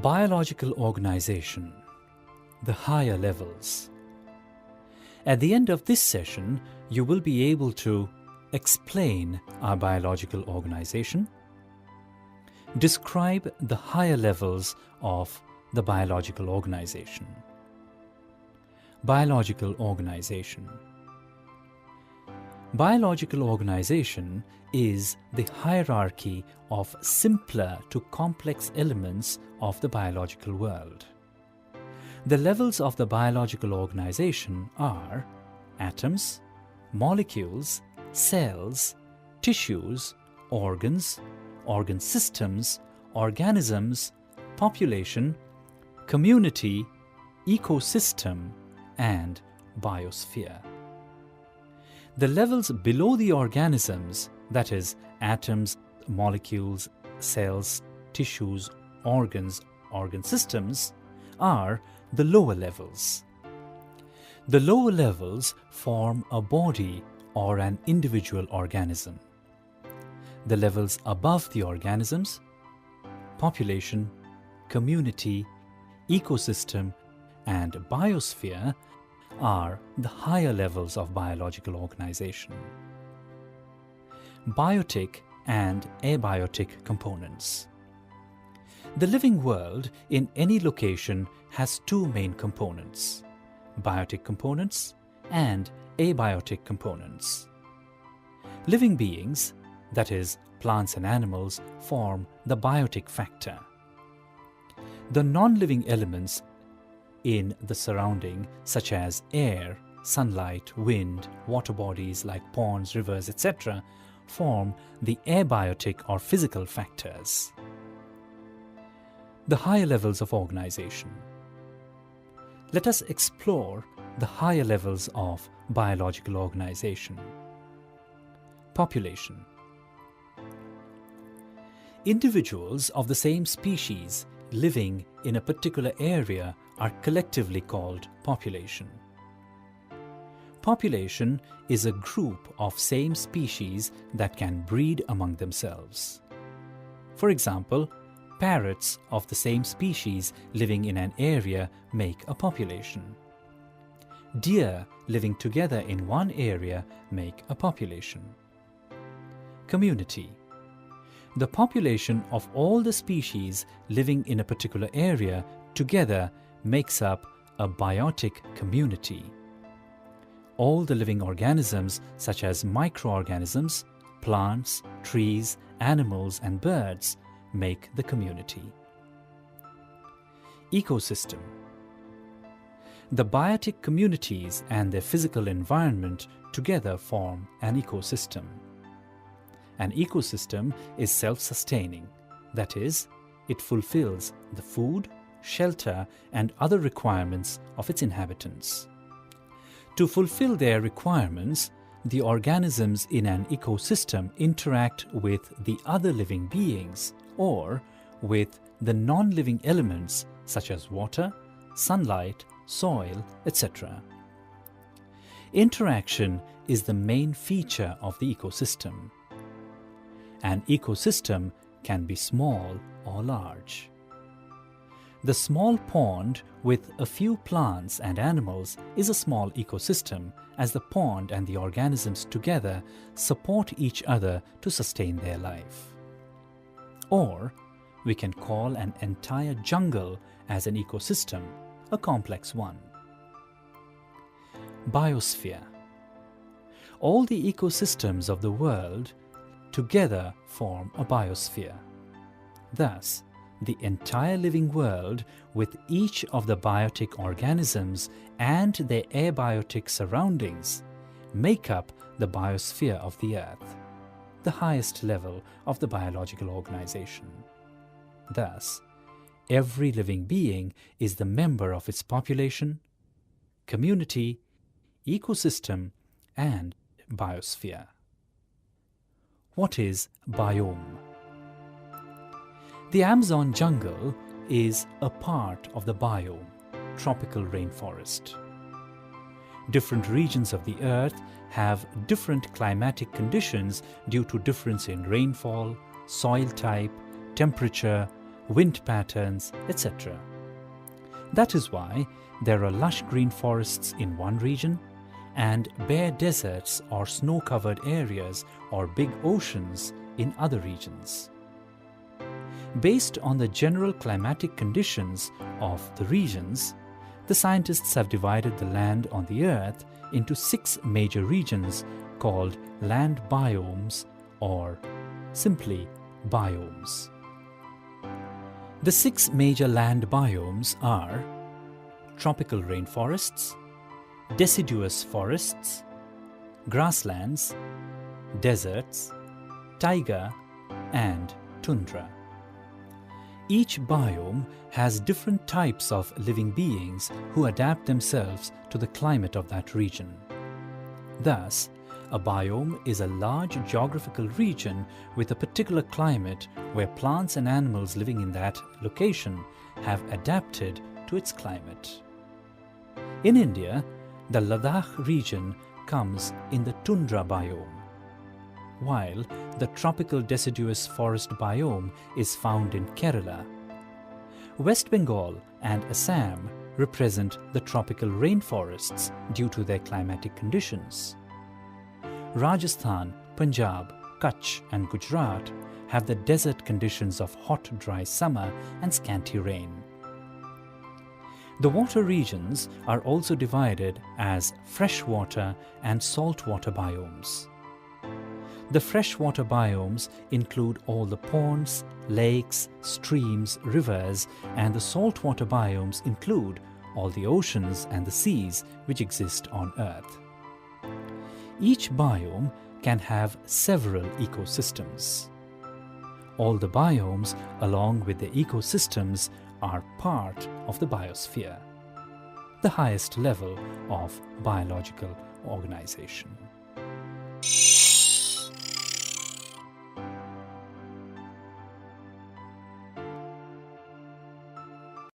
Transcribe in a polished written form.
Biological organization, the higher levels. At the end of this session, you will be able to explain our biological organization, describe the higher levels of the biological organization. Biological organization. Biological organization is the hierarchy of simpler to complex elements of the biological world. The levels of the biological organization are atoms, molecules, cells, tissues, organs, organ systems, organisms, population, community, ecosystem, and biosphere. The levels below the organisms, that is, atoms, molecules, cells, tissues, organs, organ systems, are the lower levels. The lower levels form a body or an individual organism. The levels above the organisms, population, community, ecosystem, and biosphere, are the higher levels of biological organization. Biotic and abiotic components. The living world in any location has two main components: biotic components and abiotic components. Living beings, that is, plants and animals, form the biotic factor. The non-living elements in the surrounding, such as air, sunlight, wind, water bodies like ponds, rivers, etc., form the abiotic or physical factors. The higher levels of organization. Let us explore the higher levels of biological organization. Population. Individuals of the same species living in a particular area are collectively called population. Population is a group of same species that can breed among themselves. For example, parrots of the same species living in an area make a population. Deer living together in one area make a population. Community. The population of all the species living in a particular area together makes up a biotic community. All the living organisms, such as microorganisms, plants, trees, animals, and birds, make the community. Ecosystem. The biotic communities and their physical environment together form an ecosystem. An ecosystem is self-sustaining, that is, it fulfills the food, shelter, and other requirements of its inhabitants. To fulfill their requirements, the organisms in an ecosystem interact with the other living beings or with the non-living elements such as water, sunlight, soil, etc. Interaction is the main feature of the ecosystem. An ecosystem can be small or large. The small pond with a few plants and animals is a small ecosystem, as the pond and the organisms together support each other to sustain their life. Or we can call an entire jungle as an ecosystem, a complex one. Biosphere. All the ecosystems of the world together form a biosphere. Thus, the entire living world with each of the biotic organisms and their abiotic surroundings make up the biosphere of the Earth, the highest level of the biological organization. Thus, every living being is the member of its population, community, ecosystem, and biosphere. What is biome? The Amazon jungle is a part of the biome, tropical rainforest. Different regions of the Earth have different climatic conditions due to difference in rainfall, soil type, temperature, wind patterns, etc. That is why there are lush green forests in one region and bare deserts or snow-covered areas or big oceans in other regions. Based on the general climatic conditions of the regions, the scientists have divided the land on the Earth into 6 major regions called Land Biomes, or simply biomes. The 6 major land biomes are tropical rainforests, deciduous forests, grasslands, deserts, taiga, and tundra. Each biome has different types of living beings who adapt themselves to the climate of that region. Thus, a biome is a large geographical region with a particular climate where plants and animals living in that location have adapted to its climate. In India, the Ladakh region comes in the tundra biome, while the tropical deciduous forest biome is found in Kerala. West Bengal and Assam represent the tropical rainforests due to their climatic conditions. Rajasthan, Punjab, Kutch and Gujarat have the desert conditions of hot, dry summer and scanty rain. The water regions are also divided as freshwater and saltwater biomes. The freshwater biomes include all the ponds, lakes, streams, rivers, and the saltwater biomes include all the oceans and the seas which exist on Earth. Each biome can have several ecosystems. All the biomes, along with the ecosystems, are part of the biosphere, the highest level of biological organization.